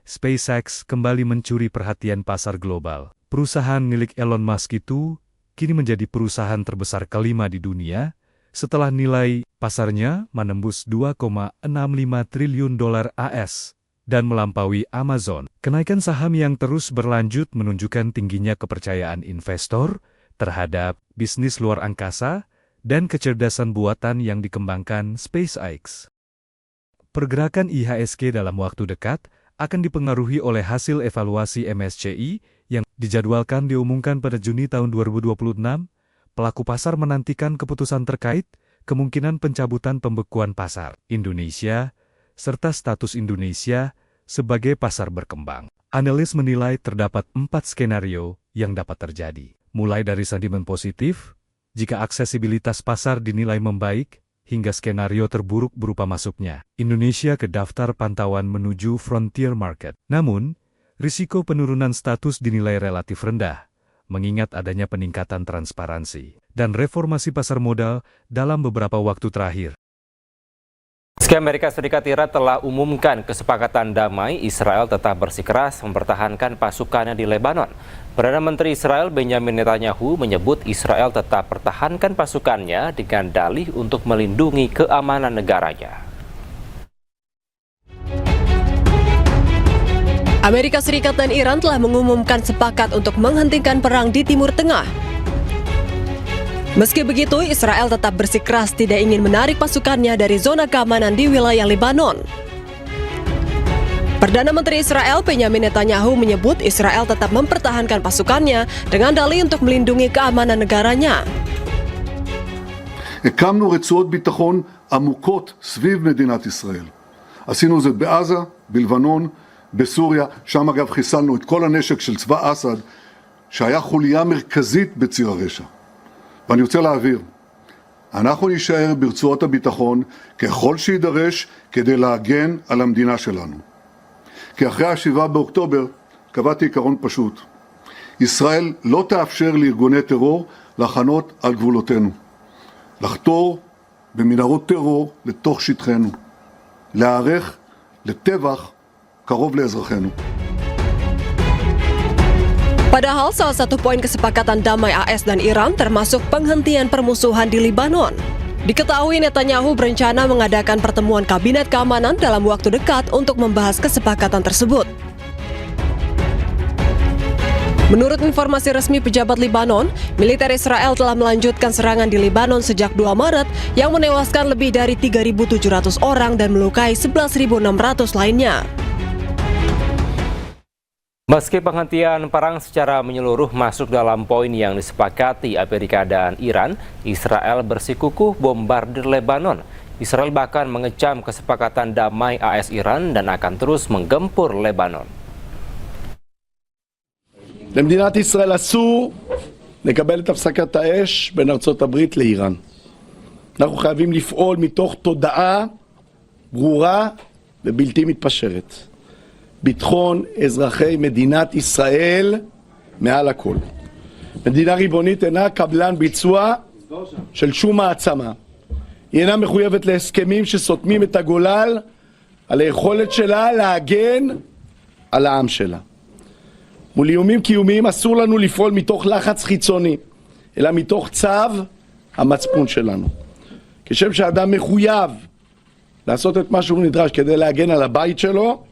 SpaceX kembali mencuri perhatian pasar global. Perusahaan milik Elon Musk itu kini menjadi perusahaan terbesar kelima di dunia, setelah nilai pasarnya menembus 2,65 triliun dolar AS dan melampaui Amazon. Kenaikan saham yang terus berlanjut menunjukkan tingginya kepercayaan investor terhadap bisnis luar angkasa dan kecerdasan buatan yang dikembangkan SpaceX. Pergerakan IHSG dalam waktu dekat akan dipengaruhi oleh hasil evaluasi MSCI yang dijadwalkan diumumkan pada Juni tahun 2026. Pelaku pasar menantikan keputusan terkait kemungkinan pencabutan pembekuan pasar Indonesia serta status Indonesia sebagai pasar berkembang. Analis menilai terdapat 4 skenario yang dapat terjadi, mulai dari sentimen positif jika aksesibilitas pasar dinilai membaik, hingga skenario terburuk berupa masuknya Indonesia ke daftar pantauan menuju frontier market. Namun, risiko penurunan status dinilai relatif rendah, mengingat adanya peningkatan transparansi dan reformasi pasar modal dalam beberapa waktu terakhir. Meski Amerika Serikat Iran telah umumkan kesepakatan damai, Israel tetap bersikeras mempertahankan pasukannya di Lebanon. Perdana Menteri Israel Benjamin Netanyahu menyebut Israel tetap pertahankan pasukannya dengan dalih untuk melindungi keamanan negaranya. Amerika Serikat dan Iran telah mengumumkan sepakat untuk menghentikan perang di Timur Tengah. Meski begitu, Israel tetap bersikeras tidak ingin menarik pasukannya dari zona keamanan di wilayah Lebanon. Perdana Menteri Israel Benjamin Netanyahu menyebut Israel tetap mempertahankan pasukannya dengan dalih untuk melindungi keamanan negaranya. הקמנו רצועות ביטחון עמוקות סביב מדינת ישראל. עשינו זאת בעזה, בלבנון, בסוריה, שם אגב חיסלנו את כל הנשק של צבא אסד, שהיה חוליה מרכזית בציר הרשע. ואני רוצה להעביר, אנחנו נשאר ברצועות הביטחון ככל שידרש כדי להגן על המדינה שלנו. כי אחרי ה7 באוקטובר קבעתי עיקרון פשוט. ישראל לא תאפשר לארגוני טרור לחנות על גבולותינו. לחתור במנהרות טרור לתוך שטחנו. להיערך לטבח קרוב לאזרחינו. Padahal salah satu poin kesepakatan damai AS dan Iran termasuk penghentian permusuhan di Lebanon. Diketahui Netanyahu berencana mengadakan pertemuan kabinet keamanan dalam waktu dekat untuk membahas kesepakatan tersebut. Menurut informasi resmi pejabat Lebanon, militer Israel telah melanjutkan serangan di Lebanon sejak 2 Maret yang menewaskan lebih dari 3.700 orang dan melukai 11.600 lainnya. Meski penghentian perang secara menyeluruh masuk dalam poin yang disepakati Amerika dan Iran, Israel bersikukuh bombardir Lebanon. Israel bahkan mengecam kesepakatan damai AS Iran dan akan terus menggempur Lebanon. למדינת ישראל אסור לקבל את הפסקת האש בין ארצות הברית לאיראן. אנחנו חייבים לפעול מתוך תודעה ברורה ובלתי מתפשרת. ביטחון אזרחי מדינת ישראל מעל הכל. מדינה ריבונית אינה קבלן ביצוע של שום מעצמה. היא אינה מחויבת להסכמים שסותמים את הגולל על היכולת שלה להגן על העם שלה. מול איומים קיומיים אסור לנו לפעול מתוך לחץ חיצוני, אלא מתוך צו המצפון שלנו. כשם שאדם מחויב לעשות את מה שהוא נדרש כדי להגן על הבית שלו,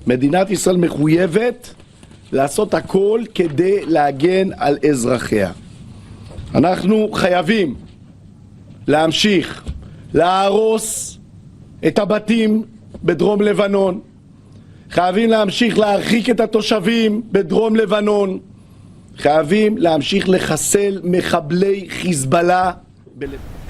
מדינת ישראל מחויבת לעשות הכל כדי להגן על אזרחיה. אנחנו חייבים להמשיך להרוס את הבתים בדרום לבנון. חייבים להמשיך להרחיק את התושבים בדרום לבנון. חייבים להמשיך לחסל מחבלי חיזבאללה.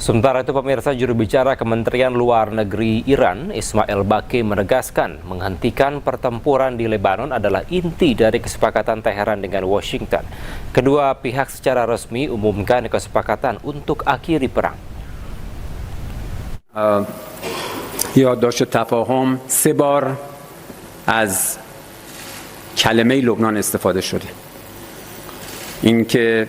Sementara itu, pemirsa, juru bicara Kementerian Luar Negeri Iran, Ismail Baqi, menegaskan menghentikan pertempuran di Lebanon adalah inti dari kesepakatan Teheran dengan Washington. Kedua pihak secara resmi umumkan kesepakatan untuk akhiri perang. یادداشت تفاهم 3 بار از کلمه لبنان استفاده شده. اینکه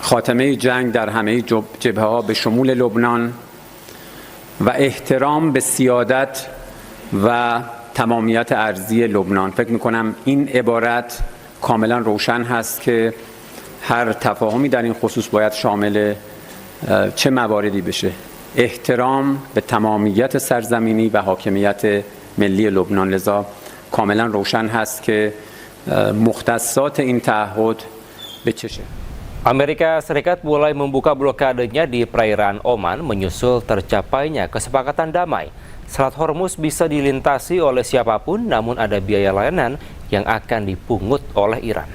خاتمه جنگ در همه جبهه‌ها به شمول لبنان و احترام به سیادت و تمامیت ارضی لبنان. فکر می‌کنم این عبارت کاملا روشن هست که هر تفاهمی در این خصوص باید شامل چه مواردی بشه. احترام به تمامیت سرزمینی و حاکمیت ملی لبنان. لذا کاملا روشن هست که مختصات این تعهد به چشه. Amerika Serikat mulai membuka blokadenya di perairan Oman menyusul tercapainya kesepakatan damai. Selat Hormuz bisa dilintasi oleh siapapun, namun ada biaya layanan yang akan dipungut oleh Iran.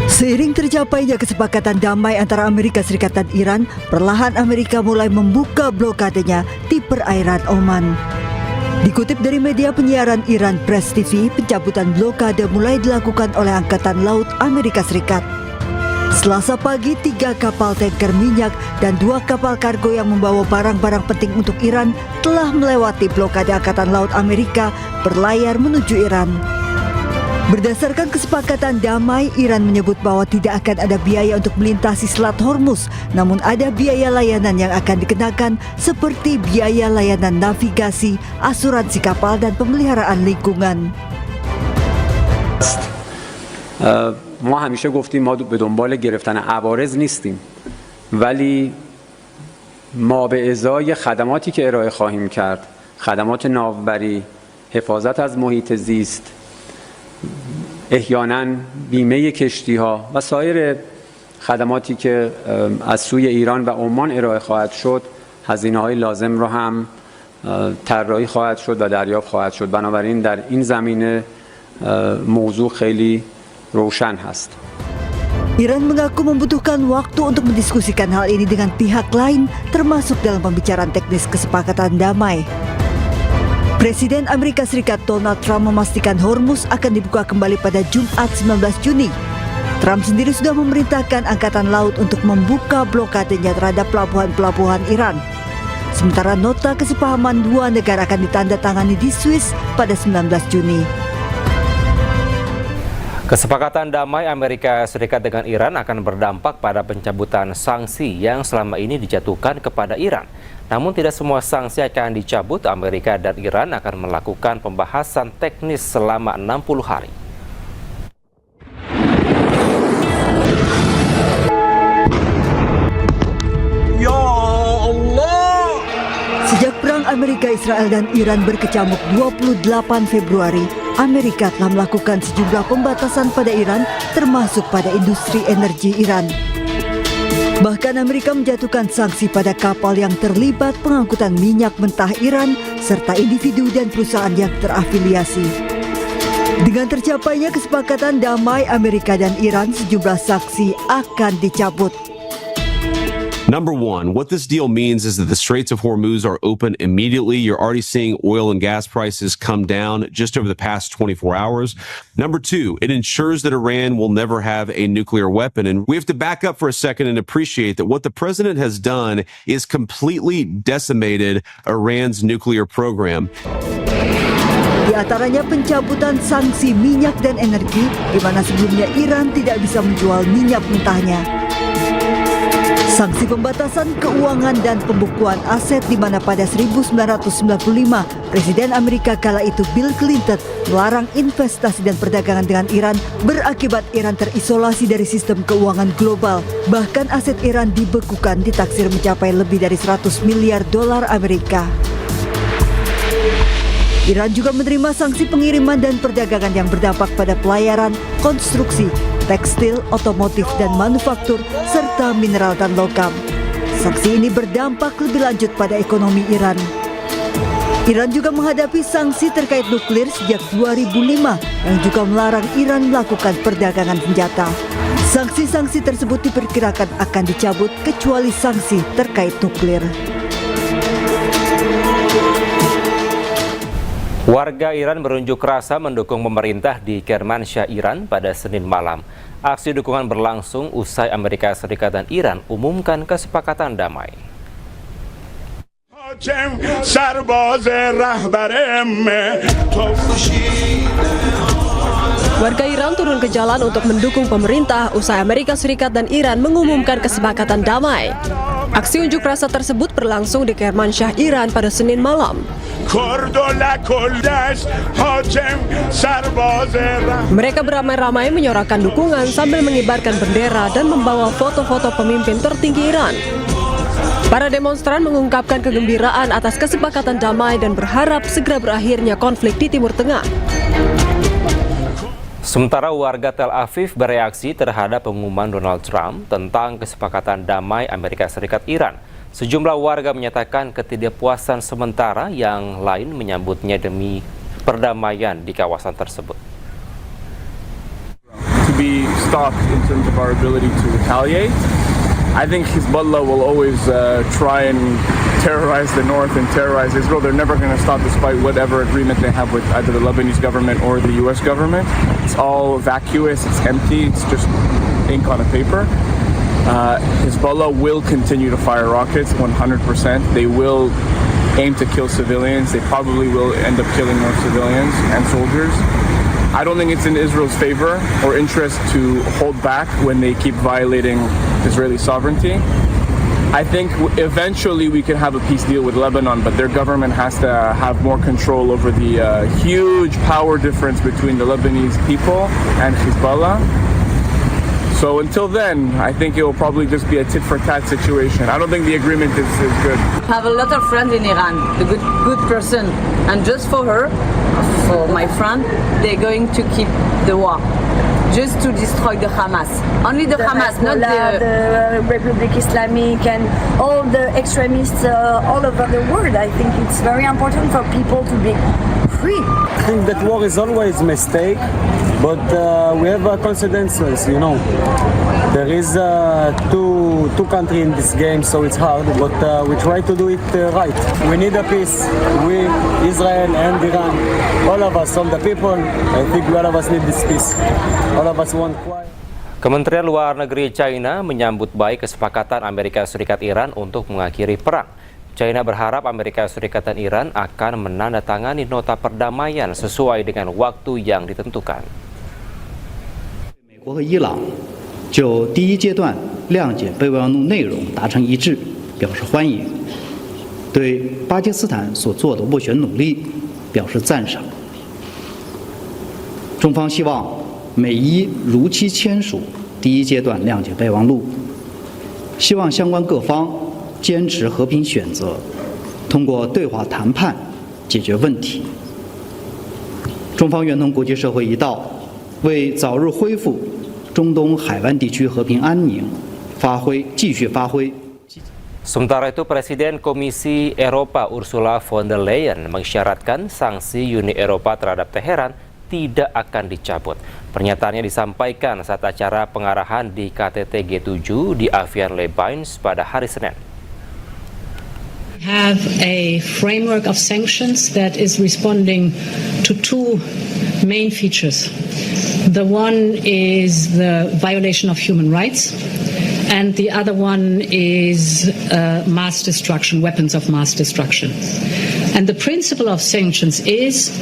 Seiring tercapainya kesepakatan damai antara Amerika Serikat dan Iran, perlahan Amerika mulai membuka blokadenya di perairan Oman. Dikutip dari media penyiaran Iran Press TV, pencabutan blokade mulai dilakukan oleh Angkatan Laut Amerika Serikat. Selasa pagi, 3 kapal tanker minyak dan 2 kapal kargo yang membawa barang-barang penting untuk Iran telah melewati blokade Angkatan Laut Amerika berlayar menuju Iran. Berdasarkan kesepakatan damai, Iran menyebut bahwa tidak akan ada biaya untuk melintasi Selat Hormuz, namun ada biaya layanan yang akan dikenakan seperti biaya layanan navigasi, asuransi kapal, dan pemeliharaan lingkungan. ما همیشه گفتیم ما به دنبال گرفتن عوارض نیستیم، ولی ما به ازای خدماتی که ارائه خواهیم کرد، خدمات ناوبری، حفاظت از محیط زیست، احیانا بیمه کشتی ها و سایر خدماتی که از سوی ایران و عمان ارائه خواهد شد، هزینه های لازم رو هم طراحی خواهد شد و دریافت خواهد شد. بنابراین در این زمینه موضوع خیلی روشن هست. Iran mengaku membutuhkan waktu untuk mendiskusikan hal ini dengan pihak lain, termasuk dalam pembicaraan teknis kesepakatan damai. Presiden Amerika Serikat Donald Trump memastikan Hormuz akan dibuka kembali pada Jumat 19 Juni. Trump sendiri sudah memerintahkan Angkatan Laut untuk membuka blokadenya terhadap pelabuhan-pelabuhan Iran. Sementara nota kesepahaman dua negara akan ditandatangani di Swiss pada 19 Juni. Kesepakatan damai Amerika Serikat dengan Iran akan berdampak pada pencabutan sanksi yang selama ini dijatuhkan kepada Iran. Namun tidak semua sanksi akan dicabut. Amerika dan Iran akan melakukan pembahasan teknis selama 60 hari. Ya Allah! Sejak perang Amerika, Israel, dan Iran berkecamuk 28 Februari, Amerika telah melakukan sejumlah pembatasan pada Iran, termasuk pada industri energi Iran. Bahkan Amerika menjatuhkan sanksi pada kapal yang terlibat pengangkutan minyak mentah Iran, serta individu dan perusahaan yang terafiliasi. Dengan tercapainya kesepakatan damai Amerika dan Iran, sejumlah sanksi akan dicabut. Number one, what this deal means is that the Straits of Hormuz are open immediately. You're already seeing oil and gas prices come down just over the past 24 hours. Number two, it ensures that Iran will never have a nuclear weapon. And we have to back up for a second and appreciate that what the president has done is completely decimated Iran's nuclear program. Di antaranya pencabutan sanksi minyak dan energi, di mana sebelumnya Iran tidak bisa menjual minyak mentahnya. Sanksi pembatasan keuangan dan pembukuan aset, di mana pada 1995 Presiden Amerika kala itu Bill Clinton melarang investasi dan perdagangan dengan Iran, berakibat Iran terisolasi dari sistem keuangan global. Bahkan aset Iran dibekukan ditaksir mencapai lebih dari 100 miliar dolar Amerika. Iran juga menerima sanksi pengiriman dan perdagangan yang berdampak pada pelayaran, konstruksi, tekstil, otomotif, dan manufaktur, serta mineral dan logam. Sanksi ini berdampak lebih lanjut pada ekonomi Iran. Iran juga menghadapi sanksi terkait nuklir sejak 2005 yang juga melarang Iran melakukan perdagangan senjata. Sanksi-sanksi tersebut diperkirakan akan dicabut kecuali sanksi terkait nuklir. Warga Iran berunjuk rasa mendukung pemerintah di Kermanshah, Iran pada Senin malam. Aksi dukungan berlangsung usai Amerika Serikat dan Iran umumkan kesepakatan damai. Warga Iran turun ke jalan untuk mendukung pemerintah usai Amerika Serikat dan Iran mengumumkan kesepakatan damai. Aksi unjuk rasa tersebut berlangsung di Kermanshah, Iran pada Senin malam. Mereka beramai-ramai menyorakan dukungan sambil mengibarkan bendera dan membawa foto-foto pemimpin tertinggi Iran. Para demonstran mengungkapkan kegembiraan atas kesepakatan damai dan berharap segera berakhirnya konflik di Timur Tengah. Sementara warga Tel Aviv bereaksi terhadap pengumuman Donald Trump tentang kesepakatan damai Amerika Serikat-Iran. Sejumlah warga menyatakan ketidakpuasan sementara, yang lain menyambutnya demi perdamaian di kawasan tersebut. To be stopped in terms of our ability to retaliate. I think Hezbollah will always try and terrorize the north and terrorize Israel. They're never going to stop despite whatever agreement they have with either the Lebanese government or the US government. It's all vacuous, it's empty, it's just ink on a paper. Hezbollah will continue to fire rockets 100%. They will aim to kill civilians. They probably will end up killing more civilians and soldiers. I don't think it's in Israel's favor or interest to hold back when they keep violating Israeli sovereignty. I think eventually we can have a peace deal with Lebanon, but their government has to have more control over the huge power difference between the Lebanese people and Hezbollah. So until then, I think it will probably just be a tit-for-tat situation. I don't think the agreement is good. I have a lot of friends in Iran, a good person, and just for her, for my friend, they're going to keep the war, just to destroy the Hamas. Only the Hamas, not the Republic Islamic and all the extremists all over the world. I think it's very important for people to be free. I think that war is always a mistake, but we have consequences, you know. There is two countries in this game, so it's hard, but we try to do it right. We need a peace. We, Israel and Iran, all of us, all the people, I think all of us need this peace. All of us want quiet. Kementerian Luar Negeri China menyambut baik kesepakatan Amerika Serikat Iran untuk mengakhiri perang. China berharap Amerika Serikat dan Iran akan menandatangani nota perdamaian sesuai dengan waktu yang ditentukan. 美国和伊朗就第一阶段谅解备忘录内容达成一致，表示欢迎，对巴基斯坦所做的斡旋努力表示赞赏。中方希望美伊如期签署第一阶段谅解备忘录，希望相关各方坚持和平选择，通过对话谈判解决问题。中方愿同国际社会一道，为早日恢复中东海湾地区和平安宁继续发挥。 Sementara itu, Presiden Komisi Eropa Ursula von der Leyen mengisyaratkan sanksi Uni Eropa terhadap Teheran tidak akan dicabut. Pernyataannya disampaikan saat acara pengarahan di KTT G7 di Avian Le Bains pada hari Senin. Have a framework of sanctions that is responding to two main features. The one is the violation of human rights, and the other one is mass destruction, weapons of mass destruction. And the principle of sanctions is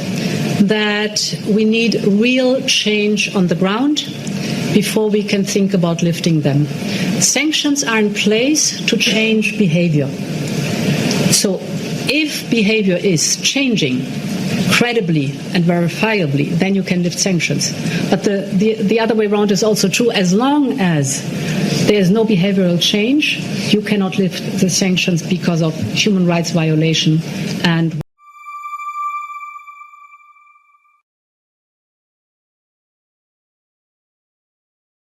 that we need real change on the ground before we can think about lifting them. Sanctions are in place to change behavior. So if behavior is changing credibly and verifiably, then you can lift sanctions. But the other way around is also true. As long as there is no behavioral change, you cannot lift the sanctions because of human rights violation and